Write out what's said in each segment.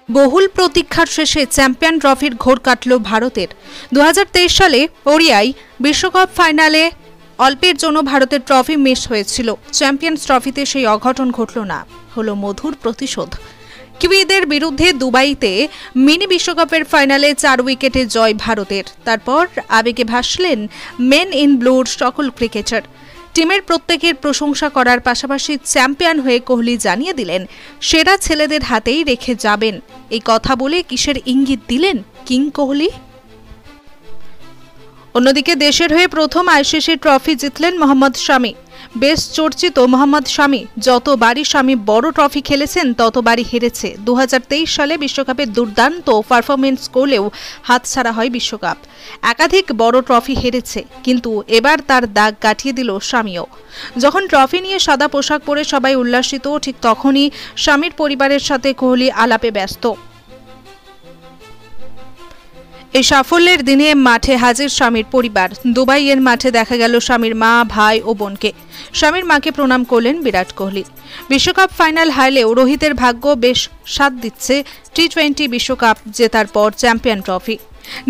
বহুল প্রতীক্ষার শেষে চ্যাম্পিয়ন ট্রফির ঘোর কাটল ভারতের। 2023 সালে ওড়িয়ায় বিশ্বকাপ ফাইনালে অল্পের জন্য ভারতের ট্রফি মিস হয়েছিল। চ্যাম্পিয়ন্স ট্রফিতে সেই অঘটন ঘটল না, হলো মধুর প্রতিশোধ। কিউইদের বিরুদ্ধে দুবাইতে মিনি বিশ্বকাপের ফাইনালে 4 উইকেটে জয় ভারতের। তারপর আবেগে ভাসলেন মেন ইন ব্লুর সকল ক্রিকেটার। টিমের প্রত্যেকের প্রশংসা করার পাশাপাশি চ্যাম্পিয়ন হয়ে কোহলি জানিয়ে দিলেন সেরা ছেলেদের হাতেই রেখে যাবেন। এই কথা বলে কিসের ইঙ্গিত দিলেন কিং কোহলি? অন্যদিকে দেশের হয়ে প্রথম আইসিসি ট্রফি জিতলেন মোহাম্মদ শামি। বেশ চর্চিত মোহাম্মদ শামি যতবারই শামি বড় ট্রফি খেলেছেন ততবারই হেরেছে। 2023 সালে বিশ্বকাপে দুর্দান্ত পারফরমেন্স করলেও হাতছাড়া হয় বিশ্বকাপ। একাধিক বড় ট্রফি হেরেছে, কিন্তু এবার তার দাগ কাটিয়ে দিল শামিও। যখন ট্রফি নিয়ে সাদা পোশাক পরে সবাই উল্লাসিত, ঠিক তখনই শামির পরিবারের সাথে কোহলি আলাপে ব্যস্ত। এই সাফল্যের দিনে মাঠে হাজির শামির পরিবার। দুবাইয়ের মাঠে দেখা গেল শামির মা, ভাই ও বোনকে। শামির মাকে প্রণাম করলেন বিরাট কোহলি। বিশ্বকাপ ফাইনাল হারলেও রোহিতের ভাগ্য বেশ সাথ দিচ্ছে। টি20 বিশ্বকাপ জেতার পর চ্যাম্পিয়ন ট্রফি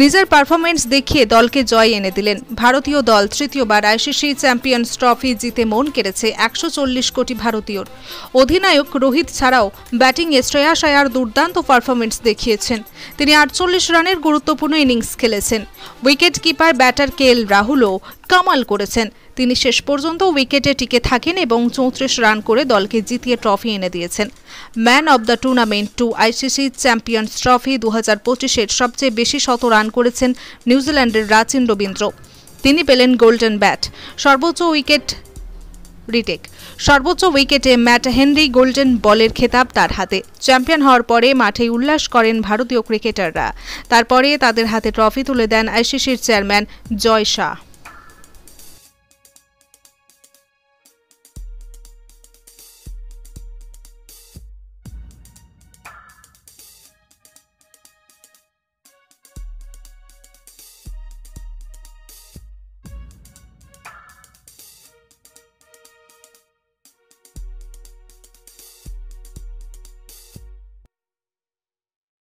নিজের পারফরমেন্স দেখিয়ে দলকে জয় এনে দিলেন। ভারতীয় দল তৃতীয়বার আইসিসি চ্যাম্পিয়ন্স ট্রফি জিতে মন কেড়েছে 140 কোটি ভারতীয়র। অধিনায়ক রোহিত ছাড়াও ব্যাটিংয়ে শ্রেয়াস আয়ার দুর্দান্ত পারফরমেন্স দেখিয়েছেন। তিনি 48 রানের গুরুত্বপূর্ণ ইনিংস খেলেছেন। উইকেট কিপার ব্যাটার কেএল রাহুলও কামাল করেছেন। তিনি শেষ পর্যন্ত উইকেটে টিকে থাকেন এবং 34 রান করে দলকে জিতিয়ে ট্রফি এনে দিয়েছেন। Man of the tournament 2 ICC Champions Trophy 2025-এর সবচেয়ে বেশি শত রান করেছেন নিউজিল্যান্ডের রাচিন রবীন্দ্র। তিনি পেলেন গোল্ডেন ব্যাট। সর্বোচ্চ উইকেটে ম্যাট হেনরি গোল্ডেন বলের খেতাব তার হাতে। চ্যাম্পিয়ন হওয়ার পরে মাঠে উল্লাস করেন ভারতীয় ক্রিকেটাররা। তারপরে তাদের হাতে ট্রফি তুলে দেন আইসিসির চেয়ারম্যান জয় শাহ।